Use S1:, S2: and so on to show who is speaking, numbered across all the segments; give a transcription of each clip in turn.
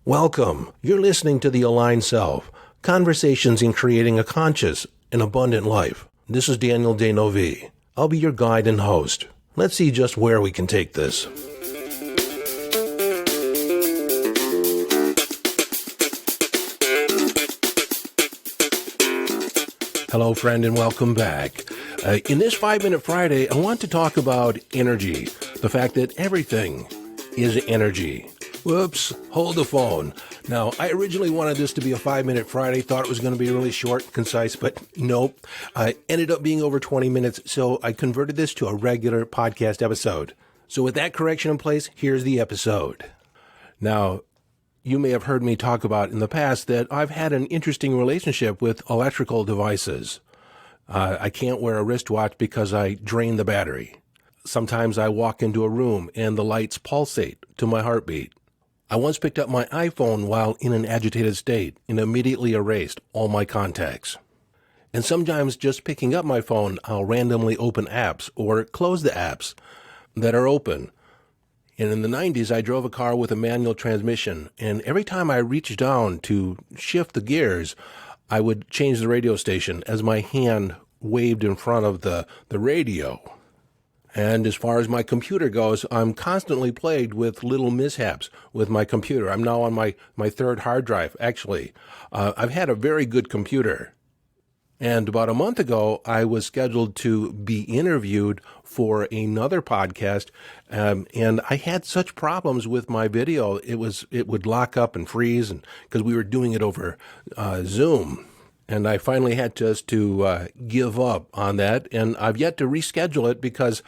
S1: Welcome. You're listening to The Aligned Self, Conversations in Creating a Conscious and Abundant Life. This is Daniel Denovi. I'll be your guide and host. Let's see just where we can take this. Hello, friend, and welcome back. In this 5-Minute Friday, I want to talk about energy, the fact that everything is energy. Whoops, hold the phone. Now, I originally wanted this to be a 5-Minute Friday, thought it was going to be really short, concise, but nope. Ended up being over 20 minutes, so I converted this to a regular podcast episode. So with that correction in place, here's the episode. Now, you may have heard me talk about in the past that I've had an interesting relationship with electrical devices. I can't wear a wristwatch because I drain the battery. Sometimes I walk into a room and the lights pulsate to my heartbeat. I once picked up my iPhone while in an agitated state and immediately erased all my contacts. And sometimes just picking up my phone, I'll randomly open apps or close the apps that are open. And in the 90s, I drove a car with a manual transmission, and every time I reached down to shift the gears, I would change the radio station as my hand waved in front of the radio. And as far as my computer goes, I'm constantly plagued with little mishaps with my computer. I'm now on my third hard drive, actually. I've had a very good computer. And about a month ago, I was scheduled to be interviewed for another podcast, and I had such problems with my video. It would lock up and freeze, and because we were doing it over Zoom. And I finally had to give up on that, and I've yet to reschedule it because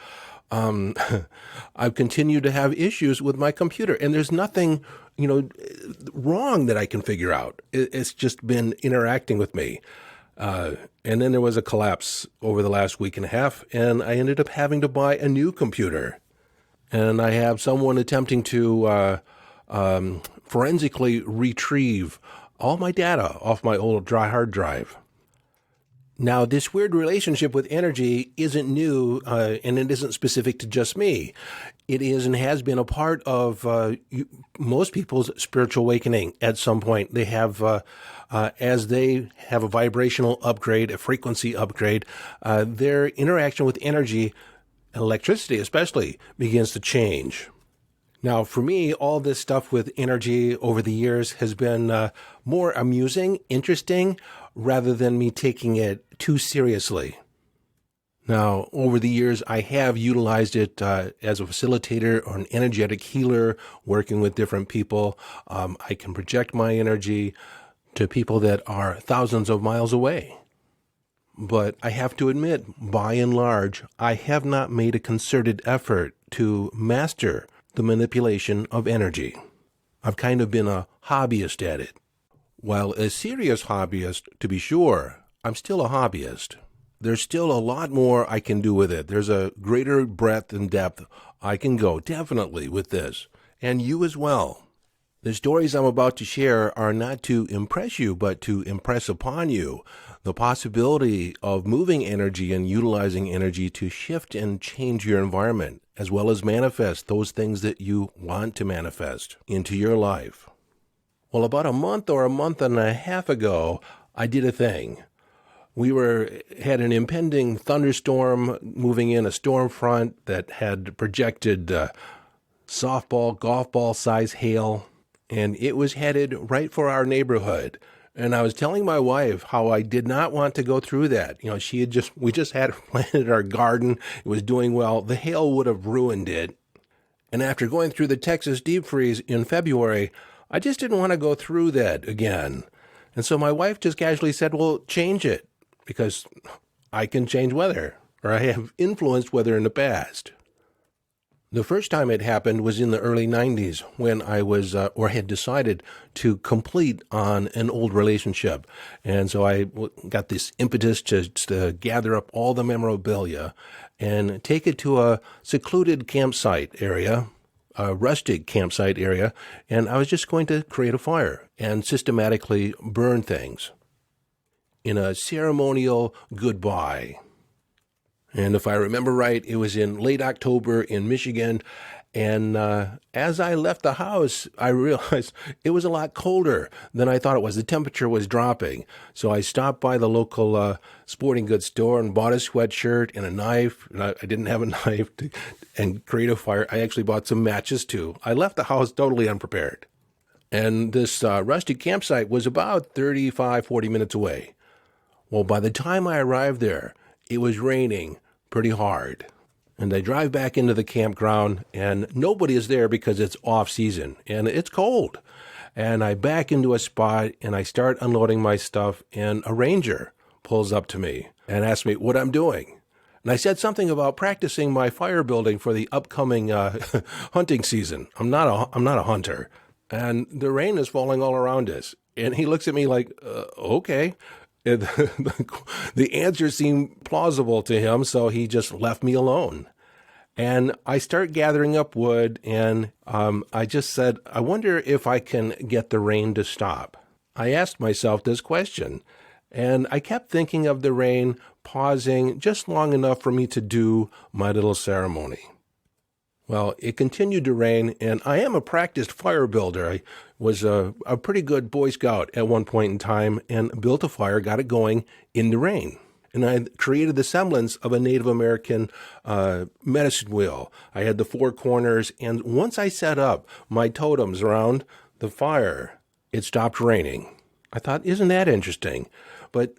S1: I've continued to have issues with my computer. And there's nothing, wrong that I can figure out. It's just been interacting with me. And then there was a collapse over the last week and a half, and I ended up having to buy a new computer. And I have someone attempting to forensically retrieve all my data off my old hard drive. Now, this weird relationship with energy isn't new, and it isn't specific to just me. It is and has been a part of most people's spiritual awakening at some point. They have, as they have a vibrational upgrade, a frequency upgrade, their interaction with energy, electricity especially, begins to change. Now, for me, all this stuff with energy over the years has been more amusing, interesting, rather than me taking it too seriously. Now, over the years, I have utilized it as a facilitator or an energetic healer, working with different people. I can project my energy to people that are thousands of miles away. But I have to admit, by and large, I have not made a concerted effort to master the manipulation of energy. I've kind of been a hobbyist at it. While a serious hobbyist, to be sure, I'm still a hobbyist. There's still a lot more I can do with it. There's a greater breadth and depth I can go, definitely, with this. And you as well. The stories I'm about to share are not to impress you, but to impress upon you the possibility of moving energy and utilizing energy to shift and change your environment, as well as manifest those things that you want to manifest into your life. Well, about a month or a month and a half ago, I did a thing. We had an impending thunderstorm moving in, a storm front that had projected softball, golf ball size hail, and it was headed right for our neighborhood. And I was telling my wife how I did not want to go through that. We just had planted our garden. It was doing well. The hail would have ruined it. And after going through the Texas deep freeze in February, I just didn't want to go through that again. And so my wife just casually said, well, change it, because I can change weather, or I have influenced weather in the past. The first time it happened was in the early 90s when I was, or had decided to complete on an old relationship. And so I got this impetus to gather up all the memorabilia and take it to a secluded campsite area, a rustic campsite area, and I was just going to create a fire and systematically burn things in a ceremonial goodbye. And if I remember right, it was in late October in Michigan, And as I left the house, I realized it was a lot colder than I thought it was. The temperature was dropping. So I stopped by the local sporting goods store and bought a sweatshirt and a knife. And I didn't have a knife and create a fire. I actually bought some matches too. I left the house totally unprepared. And this rustic campsite was about 40 minutes away. Well, by the time I arrived there, it was raining pretty hard. And I drive back into the campground, and nobody is there because it's off-season, and it's cold. And I back into a spot, and I start unloading my stuff, and a ranger pulls up to me and asks me what I'm doing. And I said something about practicing my fire building for the upcoming hunting season. I'm not a hunter. And the rain is falling all around us. And he looks at me like, okay. And the answer seemed plausible to him, so he just left me alone. And I start gathering up wood, and I just said, I wonder if I can get the rain to stop. I asked myself this question, and I kept thinking of the rain pausing just long enough for me to do my little ceremony. Well, it continued to rain, and I am a practiced fire builder. I was a pretty good Boy Scout at one point in time and built a fire, got it going in the rain. And I created the semblance of a Native American medicine wheel. I had the four corners, and once I set up my totems around the fire, it stopped raining. I thought, isn't that interesting? But,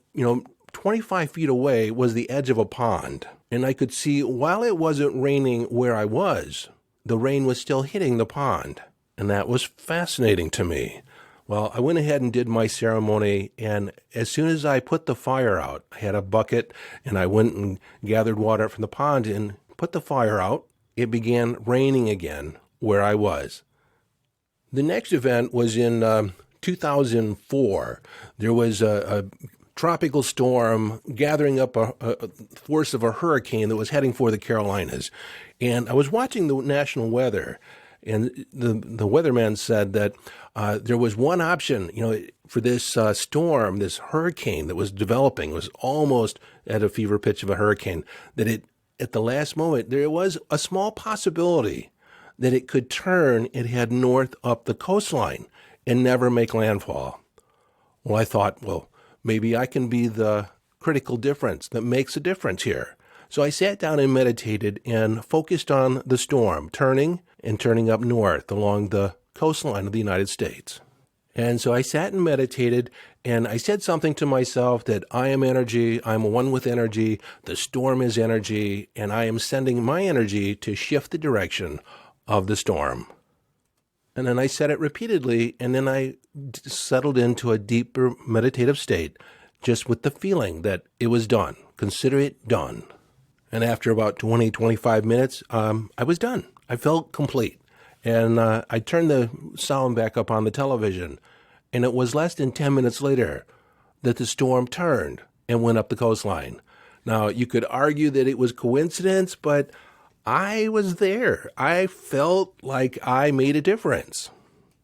S1: 25 feet away was the edge of a pond, and I could see while it wasn't raining where I was, the rain was still hitting the pond, and that was fascinating to me. Well, I went ahead and did my ceremony, and as soon as I put the fire out, I had a bucket, and I went and gathered water from the pond and put the fire out. It began raining again where I was. The next event was in 2004. There was a tropical storm gathering up a force of a hurricane that was heading for the Carolinas. And I was watching the national weather, and the weatherman said that there was one option, for this storm, this hurricane that was developing, was almost at a fever pitch of a hurricane, that at the last moment, there was a small possibility that it could turn and head north up the coastline and never make landfall. Well, I thought, maybe I can be the critical difference that makes a difference here. So I sat down and meditated and focused on the storm turning up north along the coastline of the United States. And so I sat and meditated, and I said something to myself that I am energy, I'm one with energy, the storm is energy, and I am sending my energy to shift the direction of the storm. And then I said it repeatedly, and then I settled into a deeper meditative state, just with the feeling that it was done. Consider it done. And after about 25 minutes, I was done. I felt complete. And I turned the sound back up on the television, and it was less than 10 minutes later that the storm turned and went up the coastline. Now, you could argue that it was coincidence, but I was there. I felt like I made a difference.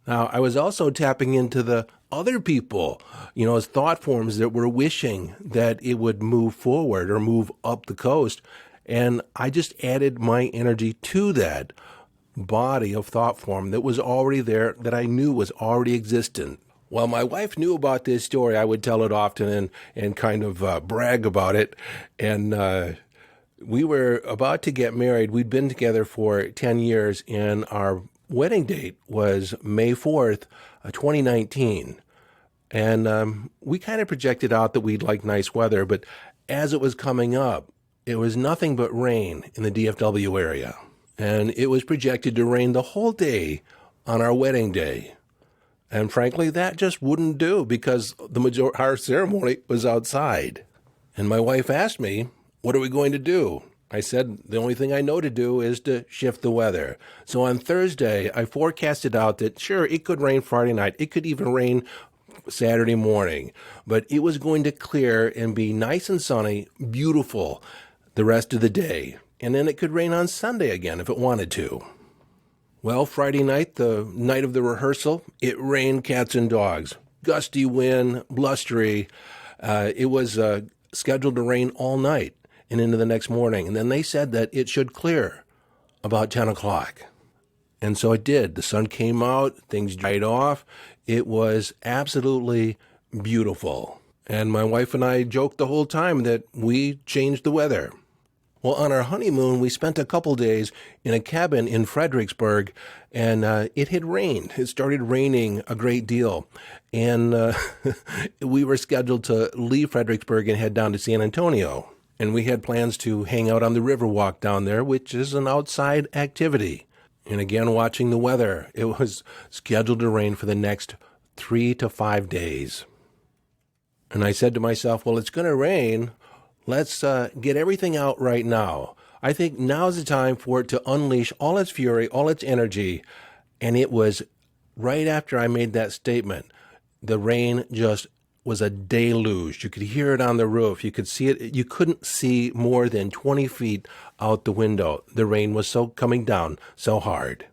S1: Now, I was also tapping into the other people, as thought forms that were wishing that it would move forward or move up the coast. And I just added my energy to that body of thought form that was already there, that I knew was already existent. Well, my wife knew about this story. I would tell it often and kind of brag about it. And we were about to get married. We'd been together for 10 years, and our wedding date was May 4th, 2019. And we kind of projected out that we'd like nice weather, but as it was coming up, it was nothing but rain in the DFW area. And it was projected to rain the whole day on our wedding day. And frankly, that just wouldn't do because our ceremony was outside. And my wife asked me, what are we going to do? I said, the only thing I know to do is to shift the weather. So on Thursday, I forecasted out that, sure, it could rain Friday night. It could even rain Saturday morning. But it was going to clear and be nice and sunny, beautiful the rest of the day. And then it could rain on Sunday again if it wanted to. Well, Friday night, the night of the rehearsal, it rained cats and dogs. Gusty wind, blustery. It was scheduled to rain all night and into the next morning. And then they said that it should clear about 10 o'clock. And so it did. The sun came out, things dried off. It was absolutely beautiful. And my wife and I joked the whole time that we changed the weather. Well, on our honeymoon, we spent a couple days in a cabin in Fredericksburg, and it had rained. It started raining a great deal. And we were scheduled to leave Fredericksburg and head down to San Antonio. And we had plans to hang out on the Riverwalk down there, which is an outside activity. And again, watching the weather, it was scheduled to rain for the next 3 to 5 days. And I said to myself, well, it's going to rain. Let's get everything out right now. I think now's the time for it to unleash all its fury, all its energy. And it was right after I made that statement, the rain just was a deluge. You could hear it on the roof. You could see it. You couldn't see more than 20 feet out the window. The rain was so coming down so hard.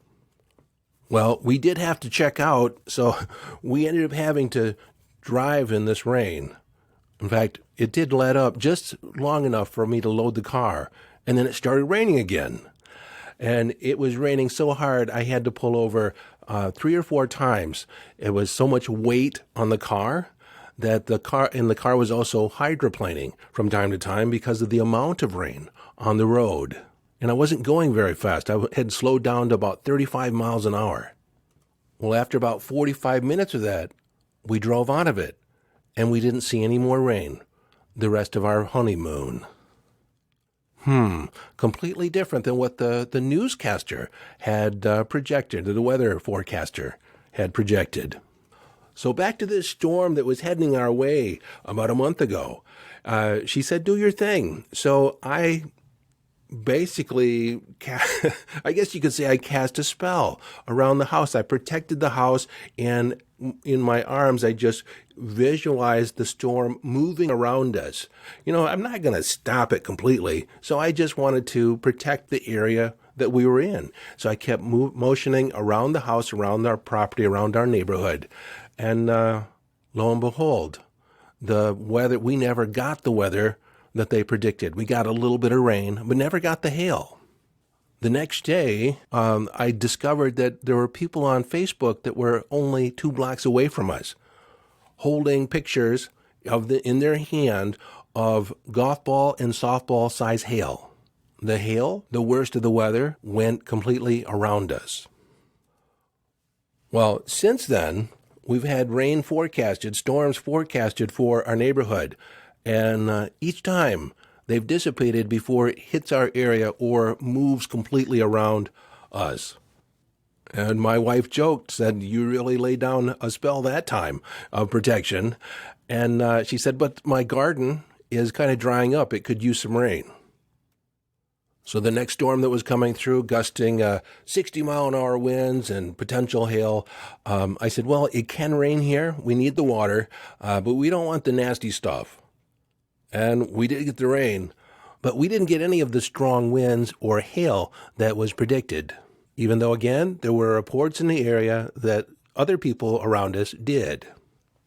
S1: Well, we did have to check out, so we ended up having to drive in this rain. In fact, it did let up just long enough for me to load the car, and then it started raining again. And it was raining so hard, I had to pull over 3 or 4 times. It was so much weight on the car that the car was also hydroplaning from time to time because of the amount of rain on the road. And I wasn't going very fast. I had slowed down to about 35 miles an hour. Well, after about 45 minutes of that, we drove out of it, and we didn't see any more rain the rest of our honeymoon. Completely different than what the newscaster had projected, the weather forecaster had projected. So back to this storm that was heading our way about a month ago. She said, do your thing. So I basically, I guess you could say I cast a spell around the house. I protected the house, and in my arms, I just visualized the storm moving around us. You know, I'm not going to stop it completely, so I just wanted to protect the area that we were in. So I kept motioning around the house, around our property, around our neighborhood. And lo and behold, the weather, we never got the weather that they predicted. We got a little bit of rain, but never got the hail. The next day, I discovered that there were people on Facebook that were only 2 blocks away from us, holding pictures in their hand of golf ball and softball size hail. The hail, the worst of the weather, went completely around us. Well, since then, we've had rain forecasted, storms forecasted for our neighborhood. And each time they've dissipated before it hits our area or moves completely around us. And my wife joked, said, you really laid down a spell that time of protection. And she said, but my garden is kind of drying up. It could use some rain. So the next storm that was coming through, gusting 60-mile-an-hour winds and potential hail, I said, well, it can rain here. We need the water, but we don't want the nasty stuff. And we did get the rain, but we didn't get any of the strong winds or hail that was predicted, even though, again, there were reports in the area that other people around us did.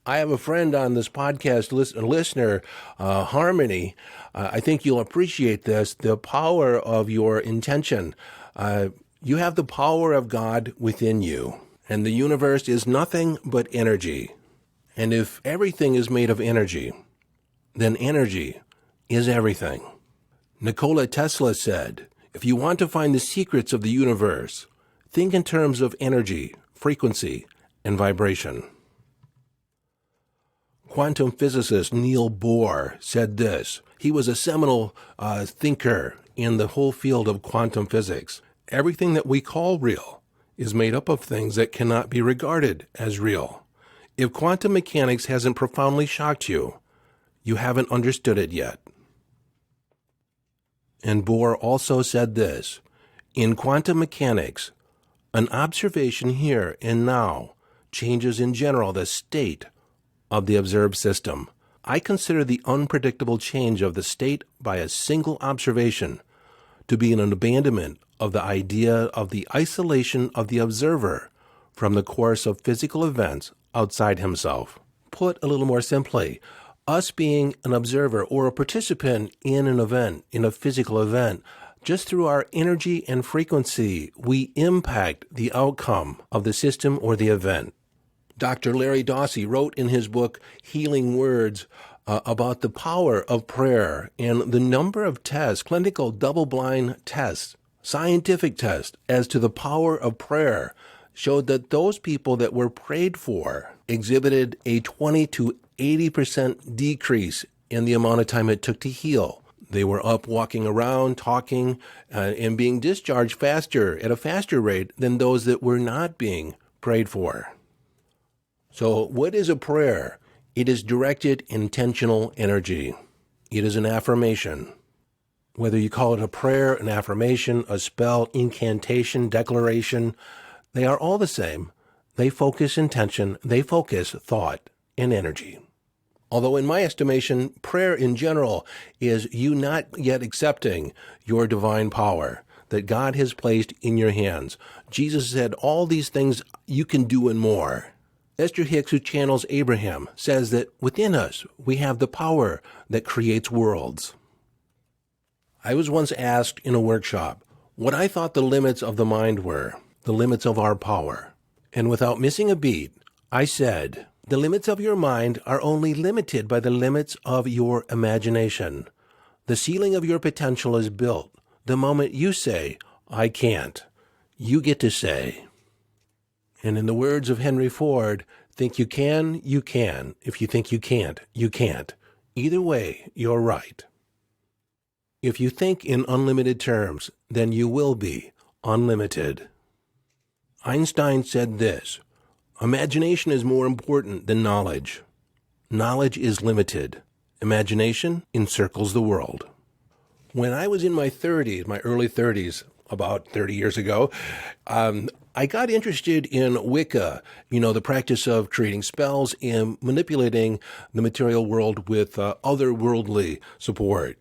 S1: I have a friend on this podcast, listener, Harmony. I think you'll appreciate this, the power of your intention. You have the power of God within you, and the universe is nothing but energy. And if everything is made of energy, then energy is everything. Nikola Tesla said, if you want to find the secrets of the universe, think in terms of energy, frequency, and vibration. Quantum physicist Niels Bohr said this. He was a seminal thinker in the whole field of quantum physics. Everything that we call real is made up of things that cannot be regarded as real. If quantum mechanics hasn't profoundly shocked you, you haven't understood it yet. And Bohr also said this, in quantum mechanics, an observation here and now changes in general the state of the observed system. I consider the unpredictable change of the state by a single observation to be an abandonment of the idea of the isolation of the observer from the course of physical events outside himself. Put a little more simply, us being an observer or a participant in an event, in a physical event, Just through our energy and frequency, we impact the outcome of the system or the event. Dr. Larry Dossey wrote in his book, Healing Words, about the power of prayer and the number of tests, clinical double-blind tests, scientific tests as to the power of prayer showed that those people that were prayed for exhibited a 20 to 80% decrease in the amount of time it took to heal. They were up walking around, talking, and being discharged faster, at a faster rate than those that were not being prayed for. So what is a prayer? It is directed, intentional energy. It is an affirmation. Whether you call it a prayer, an affirmation, a spell, incantation, declaration, they are all the same. They focus intention, they focus thought and energy. Although in my estimation, prayer in general is you not yet accepting your divine power that God has placed in your hands. Jesus said all these things you can do and more. Esther Hicks, who channels Abraham, says that within us we have the power that creates worlds. I was once asked in a workshop what I thought the limits of the mind were, the limits of our power. And without missing a beat, I said, the limits of your mind are only limited by the limits of your imagination. The ceiling of your potential is built the moment you say, I can't. You get to say. And in the words of Henry Ford, think you can, you can. If you think you can't, you can't. Either way, you're right. If you think in unlimited terms, then you will be unlimited. Einstein said this, imagination is more important than knowledge. Knowledge is limited. Imagination encircles the world. When I was in my 30s, my early 30s, about 30 years ago, I got interested in Wicca, the practice of creating spells and manipulating the material world with otherworldly support.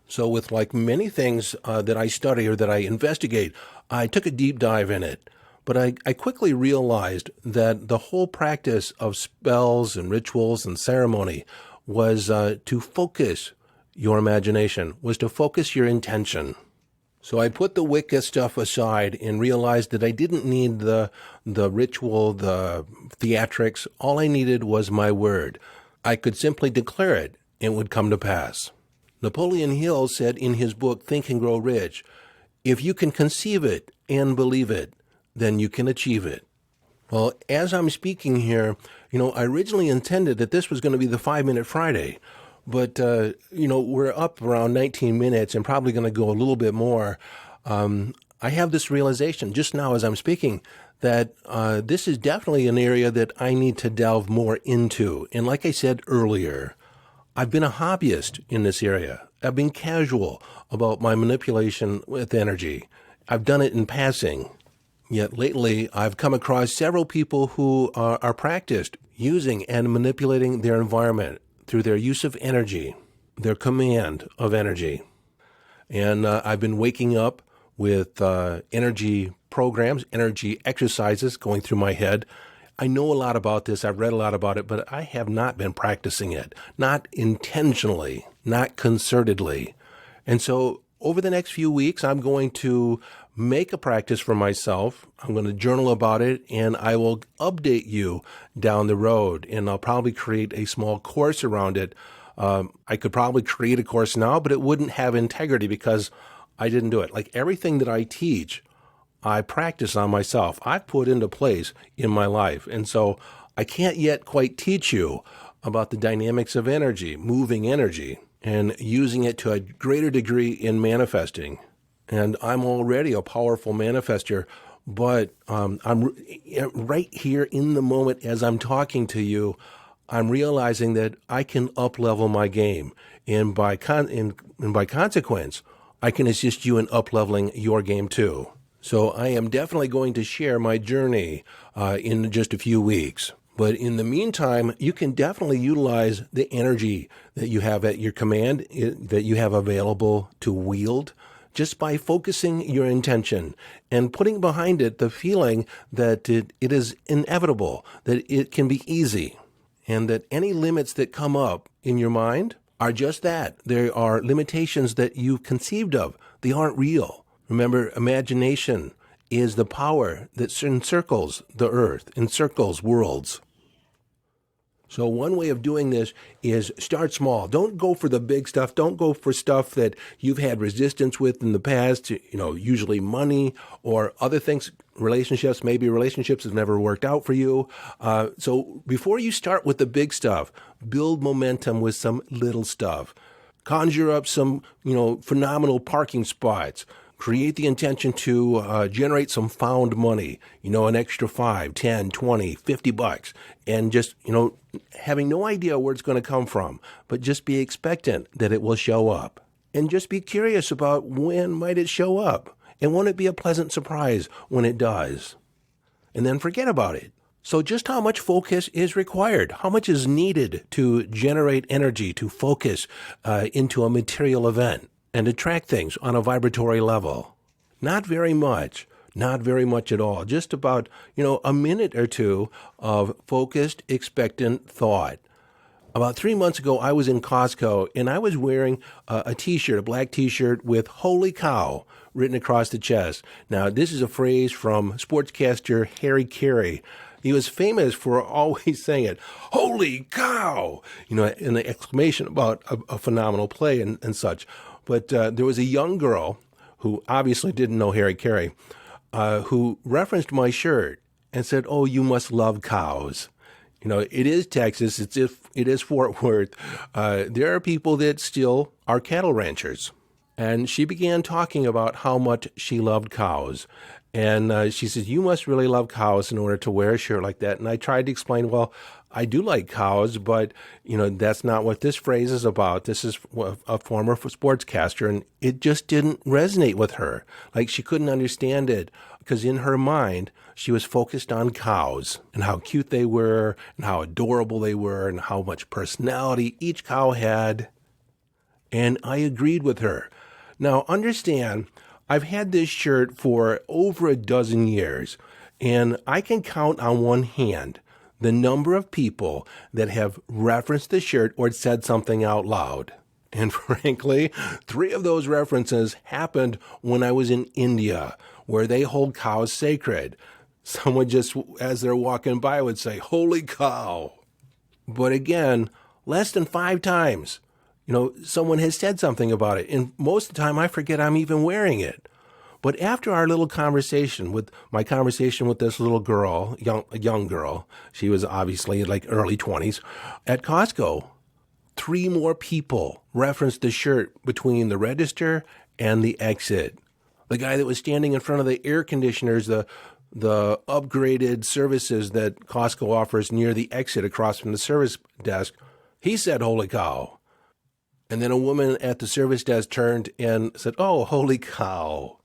S1: So with like many things that I study or that I investigate, I took a deep dive in it. But I quickly realized that the whole practice of spells and rituals and ceremony was to focus your imagination, was to focus your intention. So I put the Wicca stuff aside and realized that I didn't need the ritual, the theatrics. All I needed was my word. I could simply declare it and it would come to pass. Napoleon Hill said in his book, Think and Grow Rich, if you can conceive it and believe it, then you can achieve it. Well, as I'm speaking here, I originally intended that this was going to be the 5-Minute Friday, but, we're up around 19 minutes and probably going to go a little bit more. I have this realization just now as I'm speaking that this is definitely an area that I need to delve more into. And like I said earlier, I've been a hobbyist in this area. I've been casual about my manipulation with energy. I've done it in passing. Yet lately, I've come across several people who are practiced using and manipulating their environment through their use of energy, their command of energy. And I've been waking up with energy programs, energy exercises going through my head. I know a lot about this. I've read a lot about it, but I have not been practicing it, not intentionally, not concertedly. And so over the next few weeks, I'm going to make a practice for myself. I'm going to journal about it, and I will update you down the road. And I'll probably create a small course around it. I could probably create a course now, but it wouldn't have integrity because I didn't do it. Like everything that I teach, I practice on myself. I've put into place in my life. And so I can't yet quite teach you about the dynamics of energy, moving energy, and using it to a greater degree in manifesting. And I'm already a powerful manifester, but I'm right here in the moment as I'm talking to you, I'm realizing that I can up-level my game. And by consequence, I can assist you in up-leveling your game too. So I am definitely going to share my journey in just a few weeks. But in the meantime, you can definitely utilize the energy that you have at your command, that you have available to wield, just by focusing your intention and putting behind it the feeling that it is inevitable, that it can be easy, and that any limits that come up in your mind are just that. There are limitations that you've conceived of They aren't real. Remember, imagination is the power that encircles the earth, encircles worlds. So one way of doing this is start small. Don't go for the big stuff. Don't go for stuff that you've had resistance with in the past, usually money or other things, relationships. Maybe relationships have never worked out for you. So before you start with the big stuff, build momentum with some little stuff. Conjure up some, phenomenal parking spots. Create the intention to generate some found money, an extra $5, $10, $20, $50, and just, having no idea where it's going to come from, but just be expectant that it will show up. And just be curious about when might it show up, and won't it be a pleasant surprise when it does? And then forget about it. So just how much focus is required? How much is needed to generate energy, to focus into a material event? And attract things on a vibratory level? Not very much. Not very much at all. Just about, a minute or two of focused, expectant thought. About 3 months ago, I was in Costco, and I was wearing a T-shirt, a black T-shirt with "Holy Cow" written across the chest. Now, this is a phrase from sportscaster Harry Carey. He was famous for always saying it, "Holy cow!" in an exclamation about a phenomenal play and such. But there was a young girl who obviously didn't know Harry Carey who referenced my shirt and said, "Oh, you must love cows." It is Texas. It is Fort Worth. There are people that still are cattle ranchers. And she began talking about how much she loved cows. And she said, "You must really love cows in order to wear a shirt like that." And I tried to explain, well, I do like cows, but, that's not what this phrase is about. This is a former sportscaster, and it just didn't resonate with her. Like, she couldn't understand it because in her mind, she was focused on cows and how cute they were and how adorable they were and how much personality each cow had. And I agreed with her. Now, understand, I've had this shirt for over a dozen years, and I can count on one hand the number of people that have referenced the shirt or said something out loud. And frankly, 3 of those references happened when I was in India, where they hold cows sacred. Someone just, as they're walking by, would say, "Holy cow." But again, less than 5 times, someone has said something about it. And most of the time, I forget I'm even wearing it. But after our little conversation with this little girl, a young girl, she was obviously like early 20s, at Costco, 3 more people referenced the shirt between the register and the exit. The guy that was standing in front of the air conditioners, the upgraded services that Costco offers near the exit across from the service desk, he said, "Holy cow." And then a woman at the service desk turned and said, "Oh, holy cow."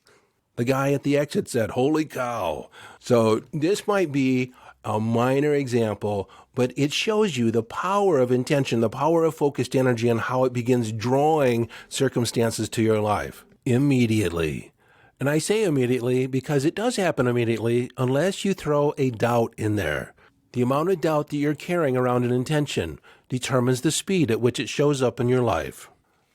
S1: The guy at the exit said, "Holy cow." So this might be a minor example, but it shows you the power of intention, the power of focused energy, and how it begins drawing circumstances to your life immediately. And I say immediately because it does happen immediately unless you throw a doubt in there. The amount of doubt that you're carrying around an intention determines the speed at which it shows up in your life.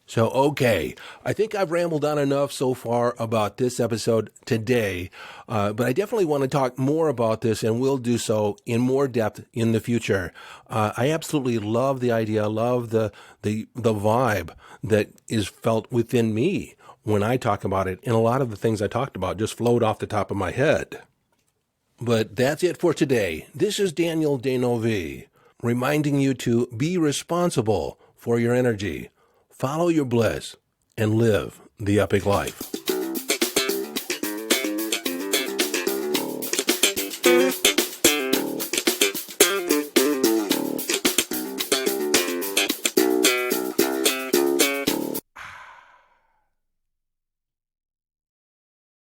S1: So, okay, I think I've rambled on enough so far about this episode today, but I definitely want to talk more about this, and will do so in more depth in the future. I absolutely love the idea, love the vibe that is felt within me when I talk about it, and a lot of the things I talked about just flowed off the top of my head. But that's it for today. This is Daniel Denovi, reminding you to be responsible for your energy. Follow your bliss and live the epic life.